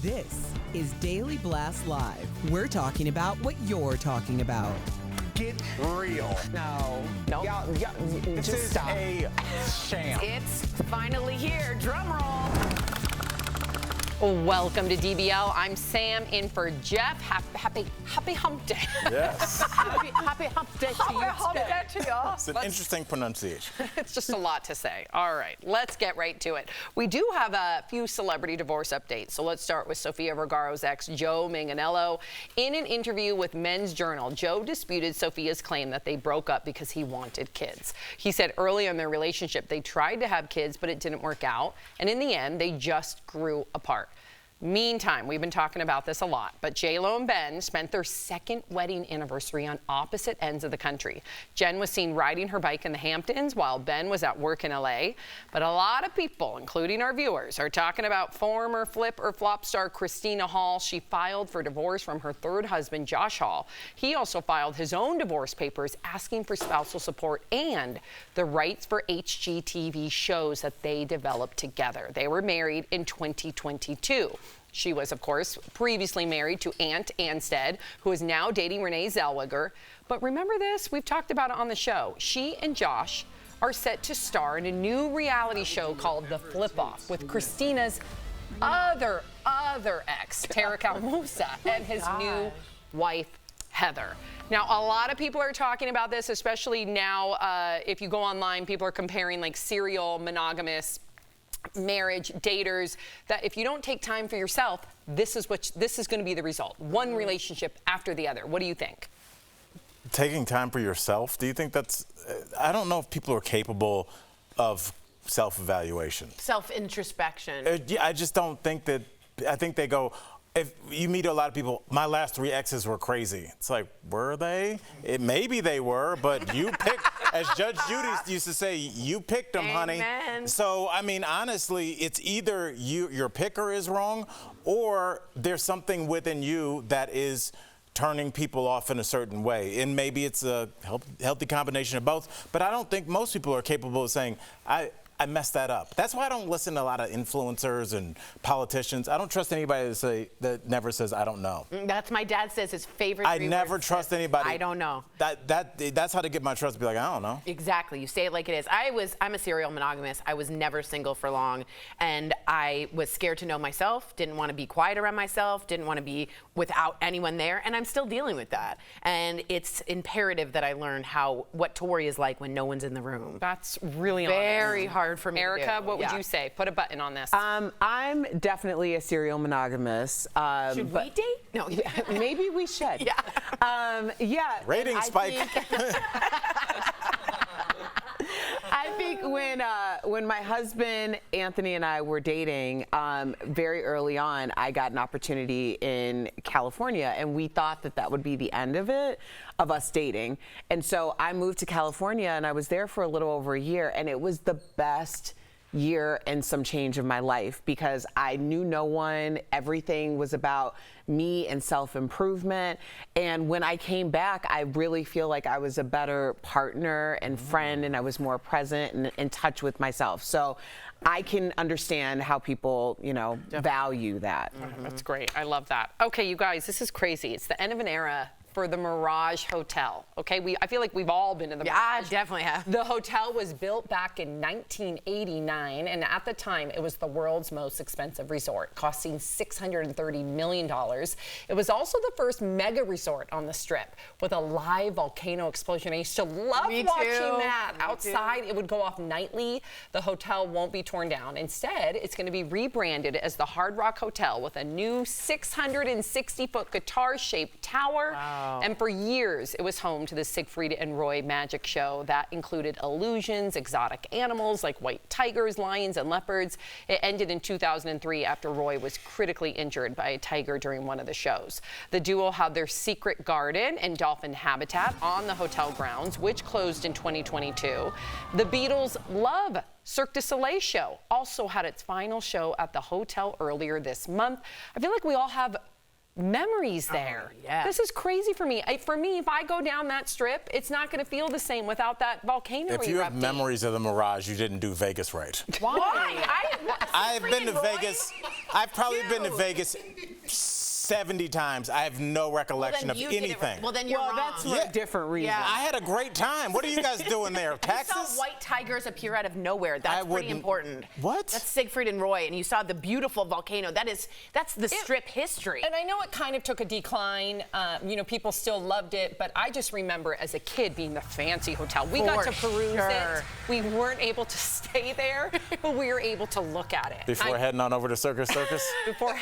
This is Daily Blast Live. We're talking about what you're talking about. Get real. No. This Just is stop. a sham. It's finally here. Drum roll. Welcome to DBL. I'm Sam in for Jeff. Happy hump day. Yes. happy hump day to you. Hump day to y'all. It's an interesting pronunciation. It's just a lot to say. All right, let's get right to it. We do have a few celebrity divorce updates. So let's start with Sofia Vergara's ex, Joe Manganiello. In an interview with Men's Journal, Joe disputed Sofia's claim that they broke up because he wanted kids. He said early in their relationship, they tried to have kids, but it didn't work out. And in the end, they just grew apart. Meantime, we've been talking about this a lot, but J-Lo and Ben spent their second wedding anniversary on opposite ends of the country. Jen was seen riding her bike in the Hamptons while Ben was at work in LA. But a lot of people, including our viewers, are talking about former flip or flop star Christina Hall. She filed for divorce from her third husband, Josh Hall. He also filed his own divorce papers asking for spousal support and the rights for HGTV shows that they developed together. They were married in 2022. She was, of course, previously married to Ant Anstead, who is now dating Renee Zellweger. But remember this? We've talked about it on the show. She and Josh are set to star in a new reality show called The Flip Off with Christina's other ex, Tarek El Moussa, and his new wife, Heather. Now, a lot of people are talking about this, especially now if you go online, people are comparing like serial monogamous marriage daters, that if you don't take time for yourself, this is going to be the result. One relationship after the other. What do you think? Taking time for yourself, do you think that's, I don't know if people are capable of self-evaluation. Self-introspection. Yeah, I just don't think that, I think they go, if you meet a lot of people, my last 3 exes were crazy. It's like, were they? Maybe they were, but you picked, as Judge Judy used to say, you picked them, honey. So, I mean, honestly, it's either your picker is wrong or there's something within you that is turning people off in a certain way. And maybe it's a healthy combination of both. But I don't think most people are capable of saying, I messed that up. That's why I don't listen to a lot of influencers and politicians. I don't trust anybody that never says, I don't know. That's my dad says his favorite. I never trust anybody. I don't know. That's how to get my trust, to be like, I don't know. Exactly. You say it like it is. I'm a serial monogamous. I was never single for long. And I was scared to know myself, didn't want to be quiet around myself, didn't want to be without anyone there. And I'm still dealing with that. And it's imperative that I learn what Tori is like when no one's in the room. That's really very hard for me. Erica, what would you say? Put a button on this. I'm definitely a serial monogamous. Should we date? No. Maybe we should. Yeah. Rating spike. I think when my husband Anthony and I were dating, very early on, I got an opportunity in California, and we thought that would be the end of us dating. And so I moved to California, and I was there for a little over a year, and it was the best year and some change of my life because I knew no one. Everything was about me and self-improvement. And when I came back, I really feel like I was a better partner and friend, and I was more present and in touch with myself. So I can understand how people, value that. That's great. I love that. Okay, you guys, this is crazy. It's the end of an era for the Mirage Hotel. Okay, I feel like we've all been to the Mirage. I definitely have. The hotel was built back in 1989, and at the time, it was the world's most expensive resort, costing $630 million. It was also the first mega resort on the Strip with a live volcano explosion. I used to love watching that. Outside, it would go off nightly. The hotel won't be torn down. Instead, it's going to be rebranded as the Hard Rock Hotel with a new 660-foot guitar-shaped tower. Wow. And for years, it was home to the Siegfried and Roy magic show that included illusions, exotic animals like white tigers, lions, and leopards. It ended in 2003 after Roy was critically injured by a tiger during one of the shows. The duo had their secret garden and dolphin habitat on the hotel grounds, which closed in 2022. The Beatles' Love Cirque du Soleil show also had its final show at the hotel earlier this month. I feel like we all have memories there. yeah. This is crazy for me. For me, if I go down that strip, it's not going to feel the same without that volcano If you have erupting. memories of the Mirage, you didn't do Vegas right. Why? I've been to Vegas. I've probably been to Vegas 70 times. I have no recollection of anything. Well, then you're wrong. That's for a different reason. Yeah. I had a great time. What are you guys doing there? You Texas? saw white tigers appear out of nowhere. That's pretty wouldn't- important. What? That's Siegfried and Roy, and you saw the beautiful volcano. That's the strip history. And I know it kind of took a decline. You know, people still loved it, but I just remember as a kid being the fancy hotel. We got to peruse it. We weren't able to stay there, but we were able to look at it. Before heading on over to Circus? Before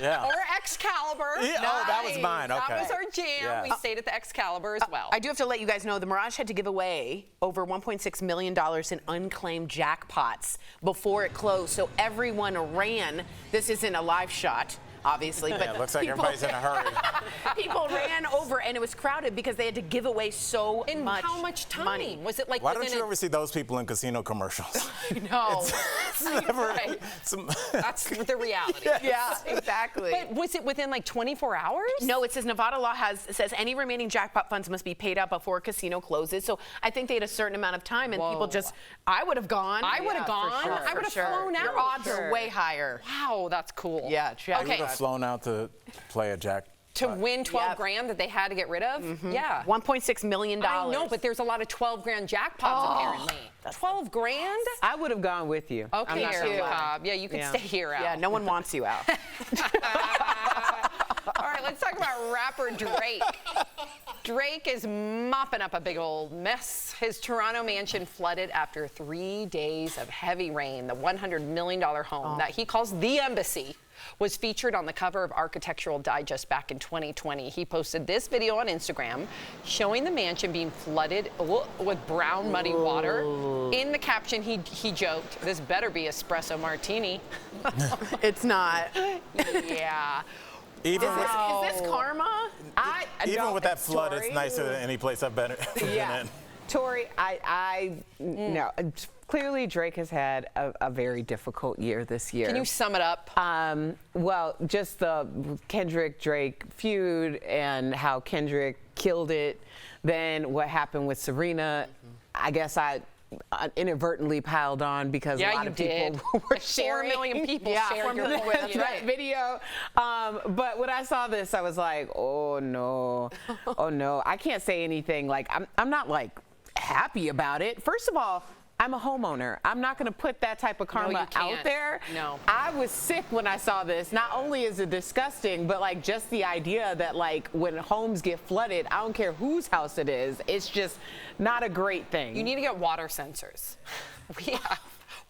Yeah. Or Excalibur. Yeah, oh, that was mine, okay. That was our jam. Yeah. We stayed at the Excalibur as well. I do have to let you guys know the Mirage had to give away over $1.6 million in unclaimed jackpots before it closed, so everyone ran. This isn't a live shot, obviously, but Yeah, it looks like everybody's in a hurry. people ran over, and it was crowded because they had to give away so In much how much time? money. Was it like Why don't within you ever see those people in casino commercials? No. It's never, Right. some- That's the reality. Yeah, exactly. But was it within like 24 hours? No, it says Nevada law says any remaining jackpot funds must be paid out before a casino closes. So I think they had a certain amount of time, and people just. I would have gone. I would have gone. I would have flown out. Your odds are way higher. Wow, that's cool. Yeah, check. I would have flown out to play a jack. To win 12 Yep. grand that they had to get rid of? Yeah. $1.6 million. I know, but there's a lot of 12 grand jackpots apparently. 12 grand? I would have gone with you. I'm Okay, not gonna lie. Cobb. Yeah, you can Yeah. stay here, Al. Yeah, no one wants you out. All right, let's talk about rapper Drake. Drake is mopping up a big old mess. His Toronto mansion flooded after 3 days of heavy rain. The $100 million home that he calls the Embassy was featured on the cover of Architectural Digest back in 2020. He posted this video on Instagram showing the mansion being flooded with brown, muddy water. In the caption, he joked, "This better be espresso martini." It's not. Yeah. Even with, Is this karma? even with that flood, Tori, it's nicer than any place I've been Yeah. in. Tori, no. Clearly, Drake has had a very difficult year this year. Can you sum it up? Well, just the Kendrick-Drake feud and how Kendrick killed it. Then what happened with Serena. I guess I inadvertently piled on because a lot of people were Like 4 sharing. million people shared 4 your million. point of That's view. right. video. But when I saw this, I was like, oh no, oh no. I can't say anything. Like I'm not like happy about it. First of all, I'm a homeowner. I'm not going to put that type of karma out can't. there. No. I was sick when I saw this. Not only is it disgusting, but like just the idea that like when homes get flooded, I don't care whose house it is, it's just not a great thing. You need to get water sensors. We have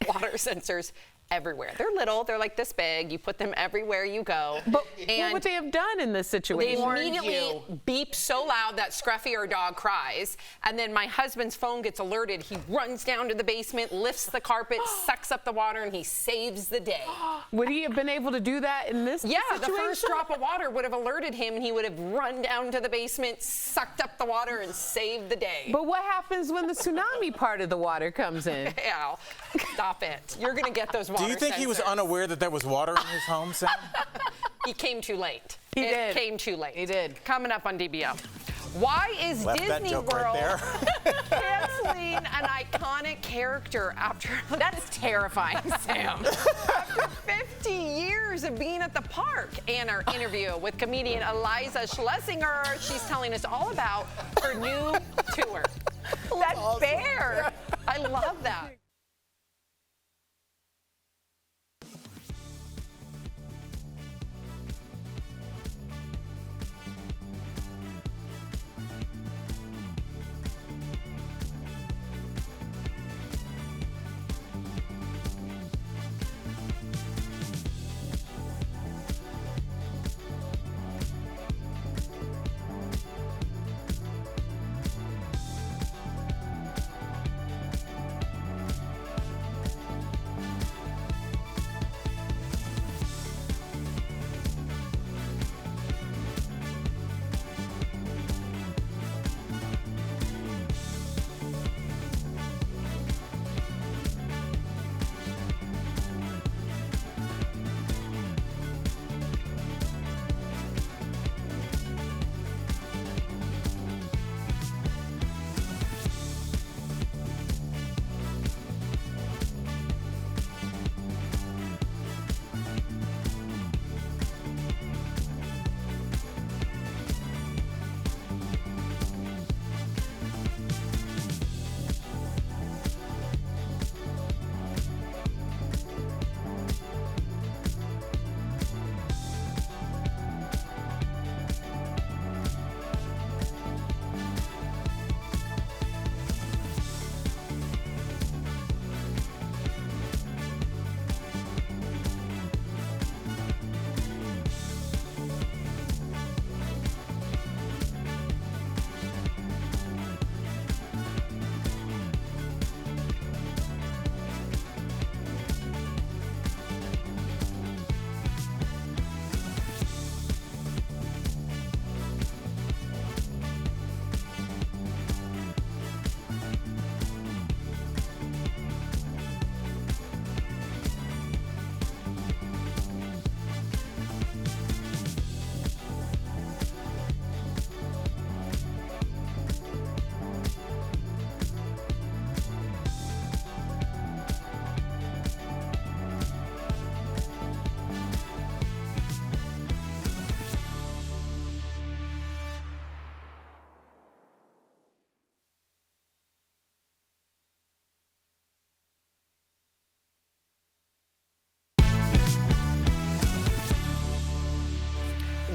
water sensors everywhere. They're little. They're like this big. You put them everywhere you go. But what would they have done in this They situation? immediately beep so loud that Scruffy, our dog, cries. And then my husband's phone gets alerted. He runs down to the basement, lifts the carpet, sucks up the water, and he saves the day. Would he have been able to do that in this Yeah, situation? the first drop of water would have alerted him, and he would have run down to the basement, sucked up the water, and saved the day. But what happens when the tsunami part of the water comes in? Al, stop it. You're going to get those water Do you think he was sensors. unaware that there was water in his home, Sam? He came too late. He It did. came too late. He did. Coming up on DBO. Why is Left that Disney joke right World there. canceling an iconic character after That's terrifying, Sam. after 50 yees of being at the park? And our interview with comedian Eliza Schlesinger. She's telling us all about her new tour. That bear. I love that.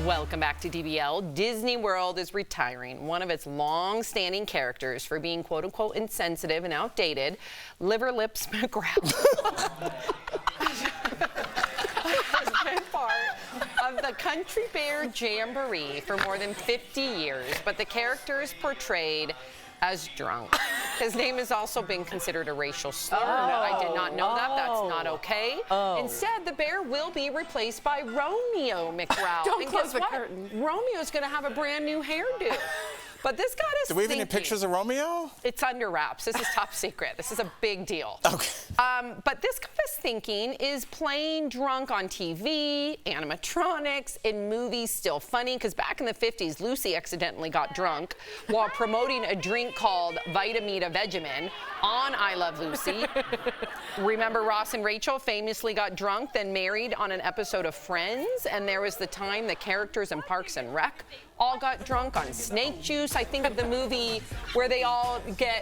Welcome back to DBL. Disney World is retiring one of its long-standing characters for being quote-unquote insensitive and outdated. Liver Lips McGraw has been part of the Country Bear Jamboree for more than 50 years, but the character is portrayed as drunk. His name has also been considered a racial slur. I did not know that. That's not okay. Instead, the bear will be replaced by Romeo McGraw. Don't and close guess the what? curtain. Romeo's going to have a brand new hairdo. But this got us Do we have any thinking. pictures of Romeo? It's under wraps. This is top secret. This is a big deal. Okay. But this got us thinking, is playing drunk on TV, animatronics, in movies still funny? Because back in the 50s, Lucy accidentally got drunk while promoting a drink called Vitamita Vegemin on I Love Lucy. Remember Ross and Rachel famously got drunk, then married on an episode of Friends? And there was the time the characters in Parks and Rec all got drunk on snake juice. I think of the movie where they all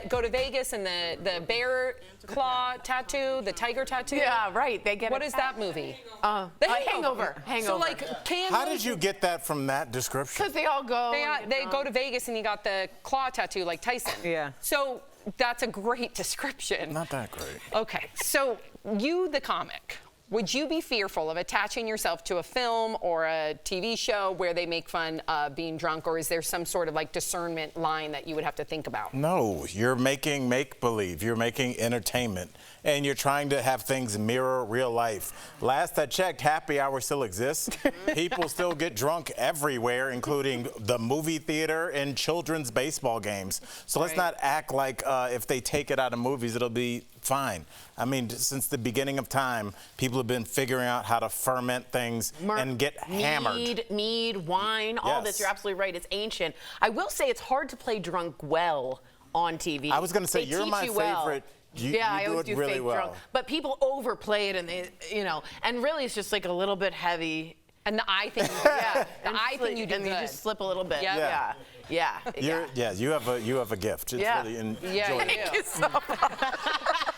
go to Vegas and the bear claw tattoo, the tiger tattoo. Yeah, right. They get What a is tat- that movie? The Hangover. So like, How did you get that from that description? Because they all go. they go to Vegas and he got the claw tattoo like Tyson. Yeah. So that's a great description. Not that great. Okay, so you, the comic, would you be fearful of attaching yourself to a film or a TV show where they make fun of being drunk, or is there some sort of like discernment line that you would have to think about? No, you're making make-believe. You're making entertainment. And you're trying to have things mirror real life. Last I checked, happy hour still exists. People still get drunk everywhere, including the movie theater and children's baseball games. So let's not act like if they take it out of movies, it'll be fine. I mean, since the beginning of time, people have been figuring out how to ferment things and get hammered. Mead, wine, all this. You're absolutely right. It's ancient. I will say it's hard to play drunk well on TV. I was going to say, They you're teach my you well. favorite. You I do always it do really fake well. drunk. But people overplay it, and they, and really it's just like a little bit heavy. And the eye thing, you do and good. you just slip a little bit. Yeah. Yeah. You have a gift. It's really enjoyable. Thank you so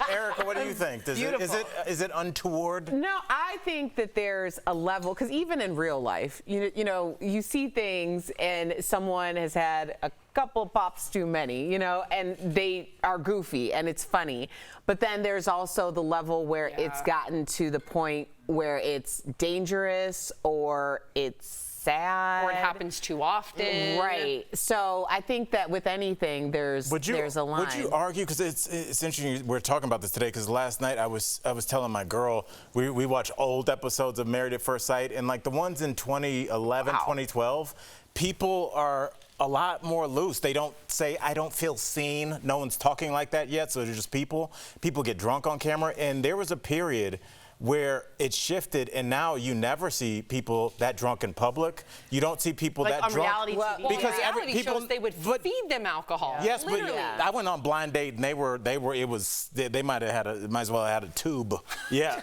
Erica, what do you think? Is it untoward? No, I think that there's a level, because even in real life, you see things and someone has had a couple pops too many, and they are goofy and it's funny. But then there's also the level where it's gotten to the point where it's dangerous or it's sad. Or it happens too often. Right. So I think that with anything, there's a line. Would you argue, because it's interesting, we're talking about this today, because last night I was telling my girl, we watch old episodes of Married at First Sight, and like the ones in 2011, 2012, people are a lot more loose. They don't say, I don't feel seen. No one's talking like that yet, so they're just people. People get drunk on camera, and there was a period where it shifted, and now you never see people that drunk in public. You don't see people like that on drunk. reality TV. Because reality shows they would feed them alcohol. Yes, literally. but I went on blind date, and they might as well have had a tube. Yeah.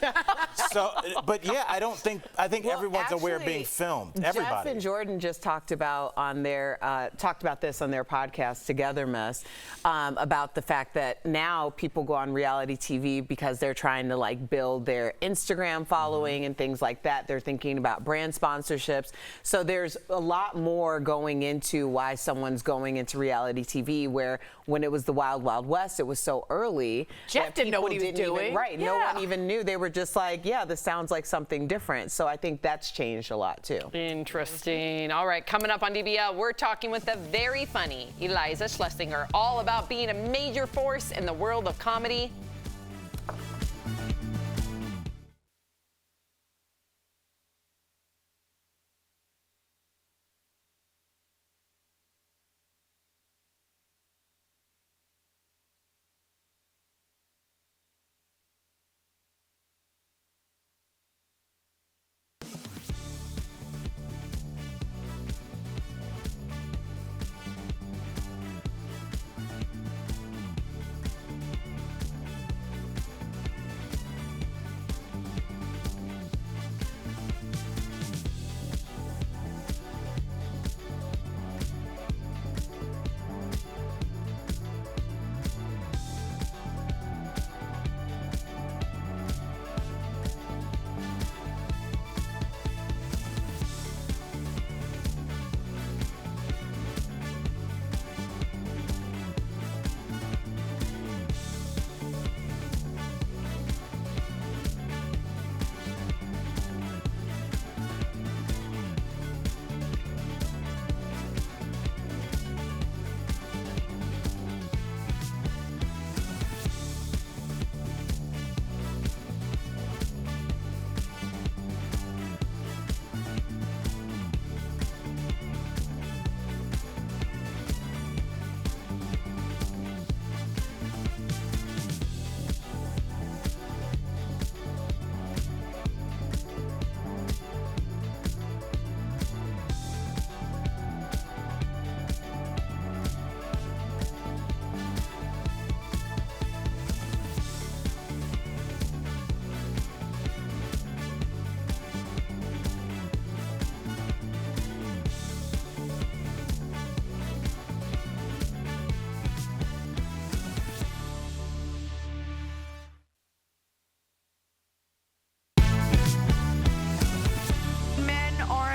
So, but yeah, I think everyone's aware of being filmed. Everybody. Jeff and Jordan just talked about this on their podcast, Togetherness, about the fact that now people go on reality TV because they're trying to like build their Instagram following and things like that. They're thinking about brand sponsorships. So there's a lot more going into why someone's going into reality TV, where when it was the Wild Wild West, it was so early. Jeff didn't know what he was doing. Right. No one even knew. They were just like, yeah, this sounds like something different. So I think that's changed a lot too. Interesting. All right, coming up on DBL, we're talking with the very funny Eliza Schlesinger, all about being a major force in the world of comedy.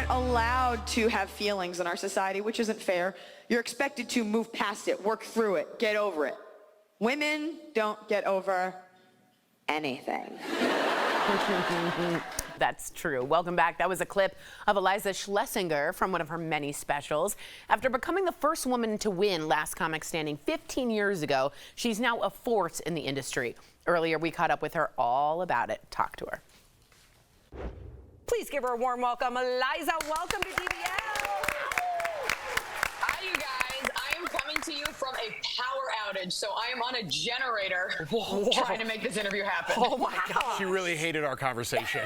aren't allowed to have feelings in our society, which isn't fair. You're expected to move past it, work through it, get over it. Women don't get over anything. That's true. Welcome back. That was a clip of Eliza Schlesinger from one of her many specials. After becoming the first woman to win Last Comic Standing 15 years ago, she's now a force in the industry. Earlier, we caught up with her all about it. Talk to her. Please give her a warm welcome. Eliza, welcome to DBL. Hi, you guys. I am coming to you from a power outage, so I am on a generator trying to make this interview happen. Oh, my God. She really hated our conversation.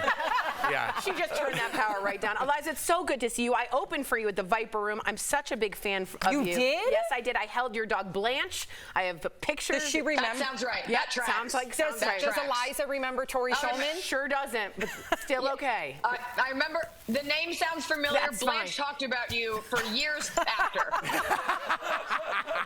Yeah. She just turned that power right down. Eliza, it's so good to see you. I opened for you at the Viper Room. I'm such a big fan of you. You did? Yes, I did. I held your dog Blanche. I have the pictures. Does she remember? That sounds right. Yeah, That tracks. sounds like Does Eliza remember Tori Shulman? Sure doesn't, but still okay. I remember the name sounds familiar. That's Blanche fine. talked about you for years after.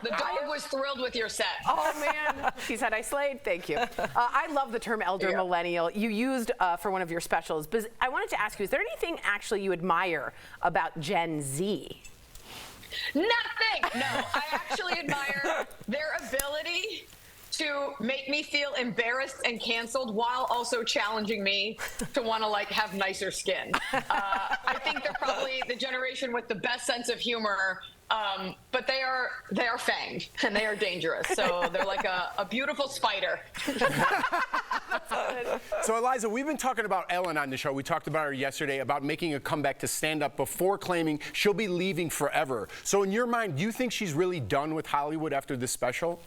The dog was thrilled with your set. Oh, man. She said I slayed. Thank you. I love the term elder millennial you used for one of your specials. But I wanted to ask you, is there anything actually you admire about Gen Z? Nothing. No, I actually admire their ability to make me feel embarrassed and canceled while also challenging me to want to like have nicer skin. I think they're probably the generation with the best sense of humor. But they are fanged and they are dangerous. So they're like a beautiful spider. So Eliza, we've been talking about Ellen on the show. We talked about her yesterday about making a comeback to stand up before claiming she'll be leaving forever. So in your mind, do you think she's really done with Hollywood after this special?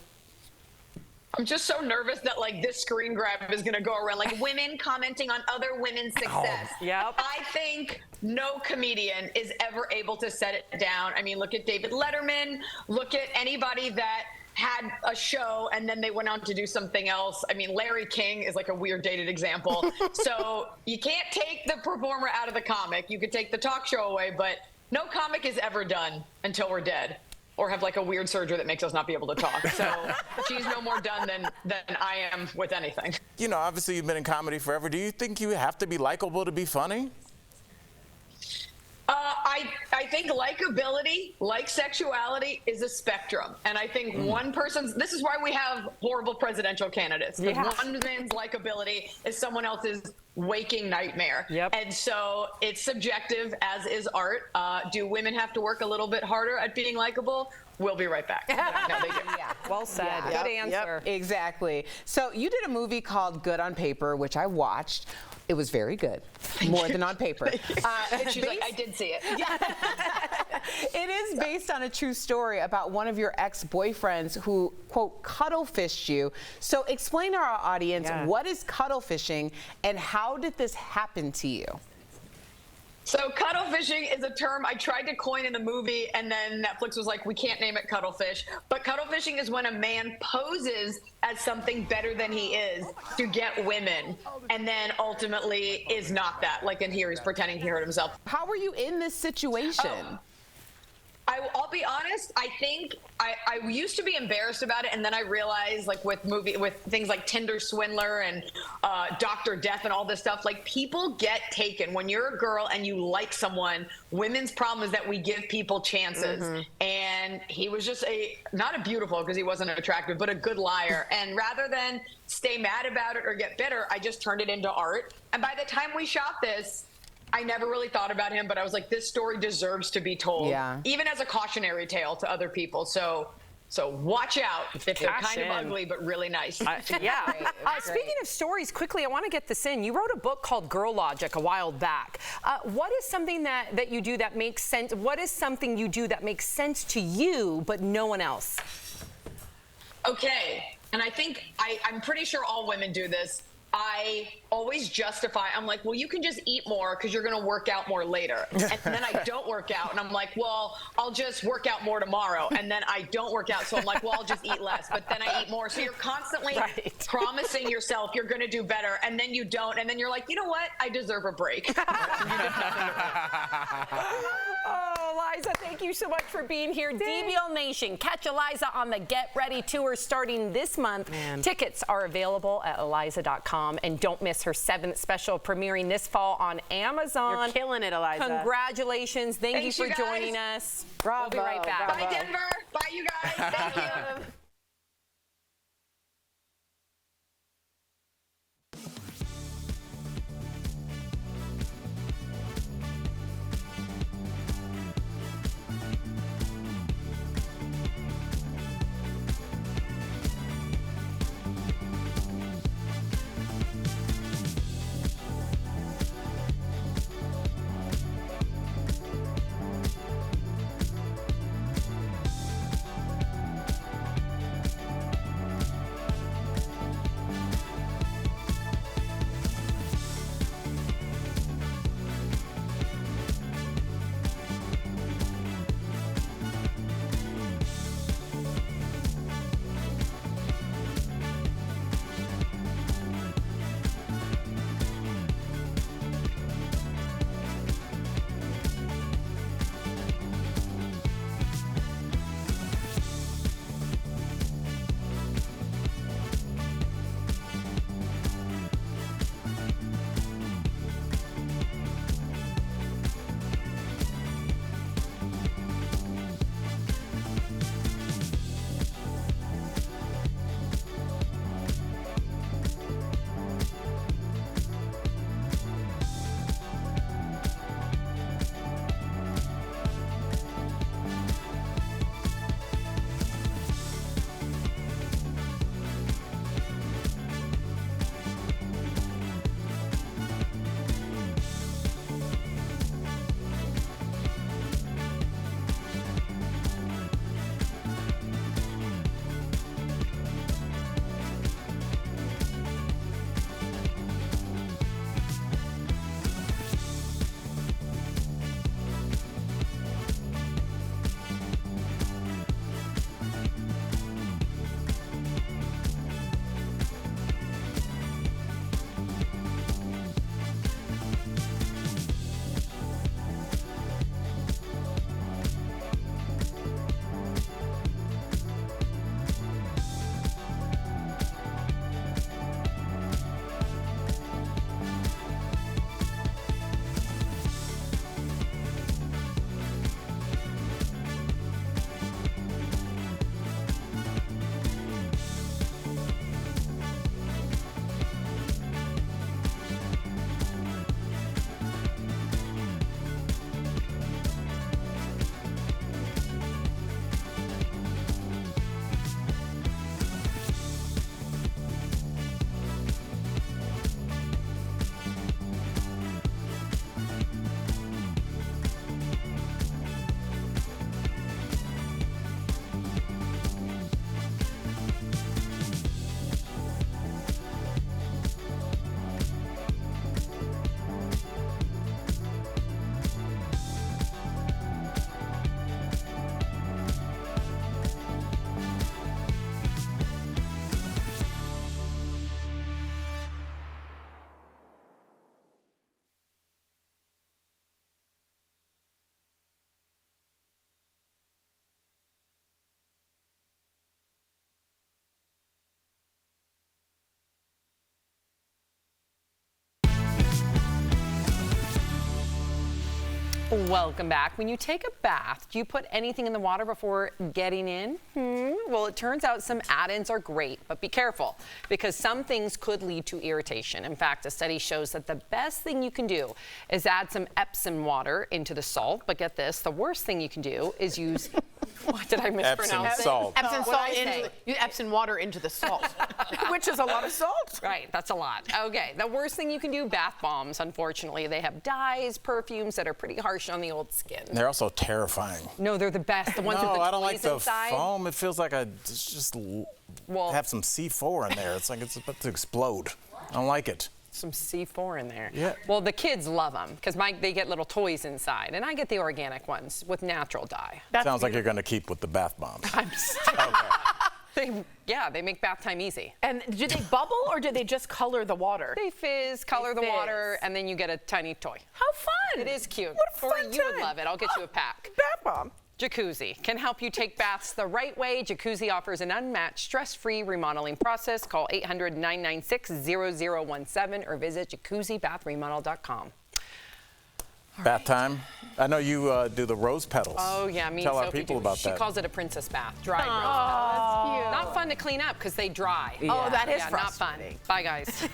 I'm just so nervous that like this screen grab is gonna go around, like women commenting on other women's success. Yep. I think no comedian is ever able to set it down. I mean, look at David Letterman, look at anybody that had a show and then they went on to do something else. I mean, Larry King is like a weird dated example. So you can't take the performer out of the comic. You could take the talk show away, but no comic is ever done until we're dead or have like a weird surgery that makes us not be able to talk. So she's no more done than I am with anything. You know, obviously you've been in comedy forever. Do you think you have to be likable to be funny? I think likability, like sexuality, is a spectrum. And I think one person's, this is why we have horrible presidential candidates. Because one man's likability is someone else's waking nightmare. Yep. And so it's subjective, as is art. Do women have to work a little bit harder at being likable? We'll be right back. No, they do. Yeah, well said. Yeah. Good answer. Exactly. So you did a movie called Good on Paper, which I watched. It was very good, more than on paper. She's like, I did see it. It is based on a true story about one of your ex-boyfriends who, quote, cuddle-fished you. So explain to our audience, what is cuddle-fishing and how did this happen to you? So cuddle-fishing is a term I tried to coin in the movie, and then Netflix was like, we can't name it cuddle-fish. But cuddle-fishing is when a man poses as something better than he is to get women, and then ultimately is not that. Like in here, he's pretending he hurt himself. How were you in this situation? I'll be honest, I think I used to be embarrassed about it, and then I realized, like with things like Tinder Swindler and Dr. Death and all this stuff, like people get taken. When you're a girl and you like someone, women's problem is that we give people chances. And he was just not a beautiful, because he wasn't attractive, but a good liar. And rather than stay mad about it or get bitter, I just turned it into art. And by the time we shot this, I never really thought about him, but I was like, this story deserves to be told, even as a cautionary tale to other people. So watch out if they're kind of ugly, but really nice. Speaking of stories, quickly, I want to get this in. You wrote a book called Girl Logic a while back. What is something that you do that makes sense? What is something you do that makes sense to you, but no one else? Okay, and I think I'm pretty sure all women do this. I always justify, I'm like, well, you can just eat more because you're going to work out more later. And then I don't work out. And I'm like, well, I'll just work out more tomorrow. And then I don't work out. So I'm like, well, I'll just eat less. But then I eat more. So you're constantly promising yourself you're going to do better. And then you don't. And then you're like, you know what? I deserve a break. Oh, Eliza, thank Thank you so much for being here. DBL Nation, catch Eliza on the Get Ready tour starting this month. Tickets are available at eliza.com, and don't miss her 7th special premiering this fall on Amazon. You're killing it, Eliza. Congratulations. Thank you for joining us. Bravo, We'll be right back. bravo. Bye, Denver. Bye, you guys. Thank you. Welcome back. When you take a bath, do you put anything in the water before getting in? Well, it turns out some add-ins are great, but be careful because some things could lead to irritation. In fact, a study shows that the best thing you can do is add some Epsom water into the salt. But get this, the worst thing you can do is use, what did I mispronounce? Epsom salt. Epsom salt Epsom water into the salt, Which is a lot of salt. Right, that's a lot. Okay, the worst thing you can do, bath bombs, unfortunately. They have dyes, perfumes that are pretty harsh on the old skin. They're also terrifying. No, they're the best. The ones with the No, I don't like toys the inside. foam. It feels like just have some C4 in there. It's like it's about to explode. I don't like it. Some C4 in there. Yeah. Well, the kids love them because they get little toys inside, and I get the organic ones with natural dye. Sounds like you're going to keep with the bath bombs. I'm still. They make bath time easy. And do they bubble or do they just color the water? They fizz, color the fizz. water, and then you get a tiny toy. How fun! It is cute. What a Corey, fun you would time. love it. I'll get you a pack. Bath bomb. Jacuzzi can help you take baths the right way. Jacuzzi offers an unmatched, stress-free remodeling process. Call 800-996-0017 or visit jacuzzibathremodel.com. Bath time. I know you do the rose petals. Oh, yeah, me and Tell our Sophie people do. about She that. calls it a princess bath. Dry rose petals. That's cute. Not fun to clean up because they dry. Oh, that is Yeah, not fun. frustrating. Bye, guys.